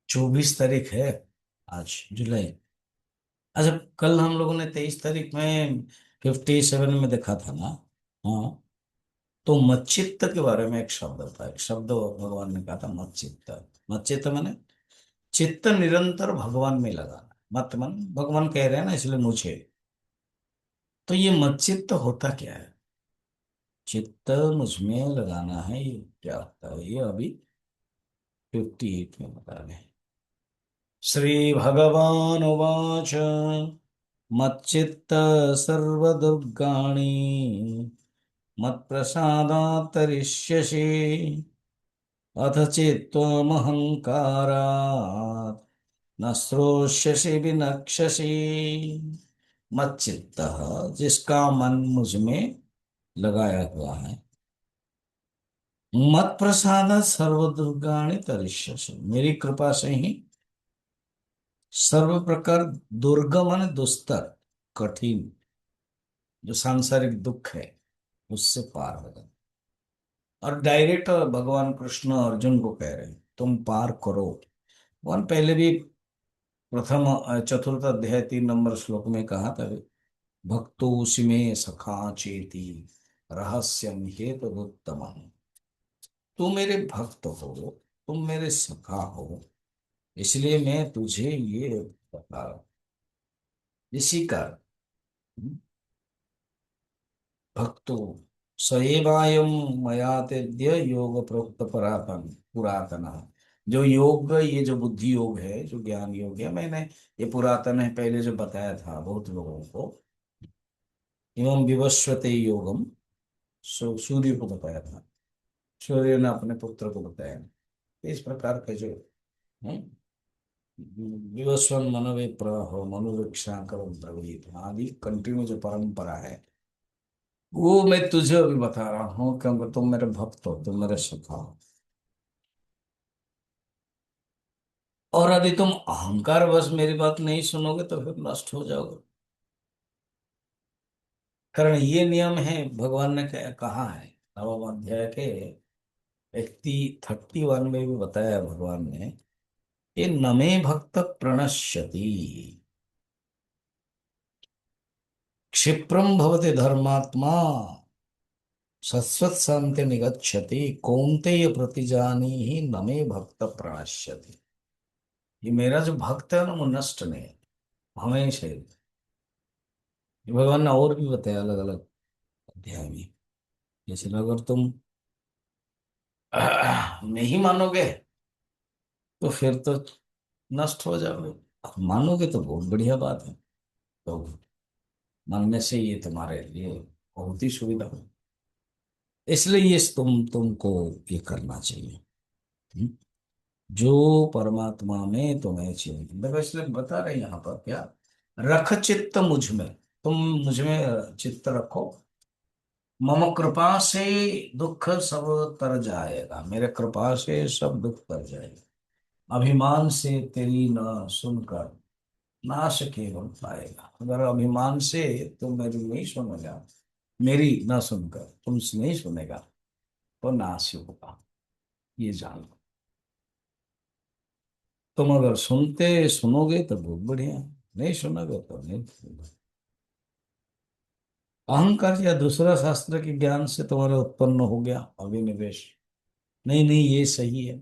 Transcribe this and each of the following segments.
24 तारीख है आज, जुलाई। अच्छा, कल हम लोगों ने 23 तारीख में 57 में देखा था ना। हाँ। तो मच्चित्त के बारे में एक शब्द था, एक शब्द भगवान ने कहा था, मच्चित्त। मच्चित्त माने चित्त निरंतर भगवान में लगाना। मत मन भगवान कह रहे हैं ना, इसलिए मुझे। तो ये मच्चित्त होता क्या है? चित्त मुझमें लगाना है, ये क्या होता है ये अभी 58 में बता रहे हैं। श्री भगवान उवाच मच्चित्त सर्वदुर्गाणि मत्प्रसादात् तरिष्यसि अथ चित्त्वमहङ्कारात् न श्रोष्यसि विनक्ष्यसि। मच्चित्त, जिसका मन मुझ में लगाया हुआ है। मत प्रसाद सर्व दुर्गाणि तरिष्यसि, मेरी कृपा से ही सर्व प्रकार दुर्गम और दुस्तर, कठिन जो सांसारिक दुख है उससे पार होगा। और डायरेक्ट भगवान कृष्ण अर्जुन को कह रहे हैं तुम पार करो। भगवान पहले भी प्रथम चतुर्थ अध्याय 3 नंबर श्लोक में कहा था, भक्तोऽसि मे सखा चेति रहस्यम हेतुरुत्तम। तुम मेरे भक्त हो, तुम मेरे सखा हो, इसलिए मैं तुझे ये बता रहा हूं। इसी का भक्तो सएवायम मया तेद्य योग प्रोक्त पुरातन पुरातन। जो योग, ये जो बुद्धि योग है, जो ज्ञान योग है, मैंने ये पुरातन है पहले जो बताया था बहुत लोगों को। एवं विवस्वते योगम, सूर्य को बताया था, सूर्य ने अपने पुत्र को बताया। इस प्रकार के जो है, विवस्वन मनवे प्रहो मनुवीक्षा करो ब्रवीत आदि कंटिन्यू जो परंपरा है, वो मैं तुझे अभी बता रहा हूँ, क्योंकि तुम मेरे भक्त हो, तुम मेरे सखा हो। और यदि तुम अहंकार बस मेरी बात नहीं सुनोगे तो फिर नष्ट हो जाओगे। कारण ये नियम है, भगवान ने कहा है 9वें अध्याय के 31 में भी बताया भगवान ने, ये नमे भक्त प्रणश्यति क्षिप्रम भवति धर्मात्मा शश्वत शांति निगच्छति कौन्तेय प्रतिजानी ही नमे भक्त प्रणश्यति। ये मेरा जो भक्त है ना, वो नष्ट नहीं है, हमेशा ही। ये भगवान ने और भी बताया अलग अलग अध्याय में। जैसे अगर तुम नहीं मानोगे तो फिर तो नष्ट हो जाओगे, अब मानोगे तो बहुत बढ़िया बात है। तो मानने से ये तुम्हारे लिए बहुत ही सुविधा हो, इसलिए ये तुमको ये करना चाहिए। हम्म? जो परमात्मा में तुम्हें चाहिए, देखो इसलिए बता रहे हैं यहाँ पर क्या, रख चित्त मुझ में, तुम मुझ में चित्त रखो, मम कृपा से दुख सब तर जाएगा, मेरे कृपा से सब दुख तर जाएगा। अभिमान से तेरी न सुनकर नाश केवल पाएगा। अगर अभिमान से तुम मेरी नहीं सुनेगा, मेरी ना सुनकर तुमसे नहीं सुनेगा, तो नाश ही होगा, ये जान लो। तुम अगर सुनोगे तो बहुत बढ़िया, नहीं सुनोगे तो नहीं सुनोगे। अहंकार या दूसरा शास्त्र के ज्ञान से तुम्हारा उत्पन्न हो गया अभिनिवेश, नहीं नहीं ये सही है,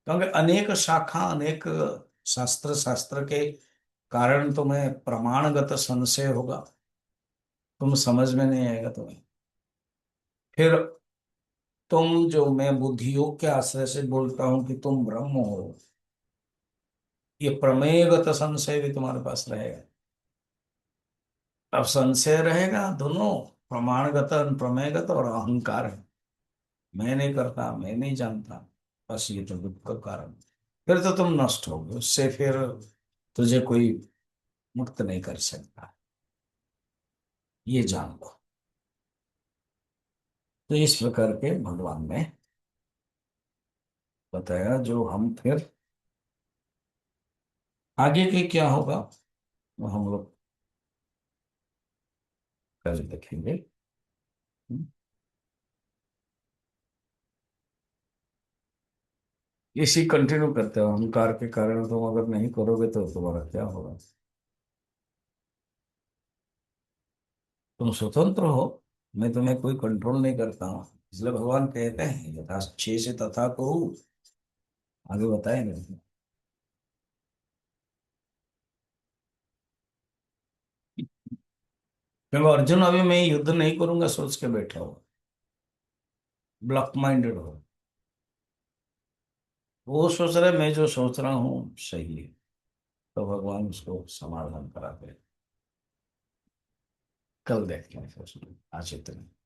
क्योंकि अनेक शाखा, अनेक शास्त्र, शास्त्र के कारण तुम्हें प्रमाणगत संशय होगा, तुम समझ में नहीं आएगा तुम्हें। फिर तुम जो, मैं बुद्धि योग के आश्रय से बोलता हूं कि तुम ब्रह्म हो, ये प्रमेयगत संशय भी तुम्हारे पास रहेगा। अब संशय रहेगा दोनों, प्रमाणगत प्रमेयगत, और अहंकार है, मैं नहीं करता, मैं नहीं जानता, बस ये तो दुख का कारण। फिर तो तुम नष्ट होगे उससे, फिर तुझे कोई मुक्त नहीं कर सकता, ये जान लो। तो इस प्रकार के भगवान ने बताया, जो हम फिर आगे के क्या होगा वो हम लोग कल देखेंगे। इसी कंटिन्यू करते हो, अहंकार के कारण तुम अगर नहीं करोगे तो तुम्हारा क्या होगा। तुम स्वतंत्र हो, मैं तुम्हें कोई कंट्रोल नहीं करता हूँ। इसलिए भगवान कहते हैं यथा छे से तथा करो। आगे बताएंगे। क्योंकि अर्जुन अभी मैं युद्ध नहीं करूंगा सोच के बैठा हूँ, ब्लॉक माइंडेड हो। वो सोच रहे मैं जो सोच रहा हूँ सही है, तो भगवान उसको समाधान कराते हैं। कल देखते हैं फिर, आज इतना।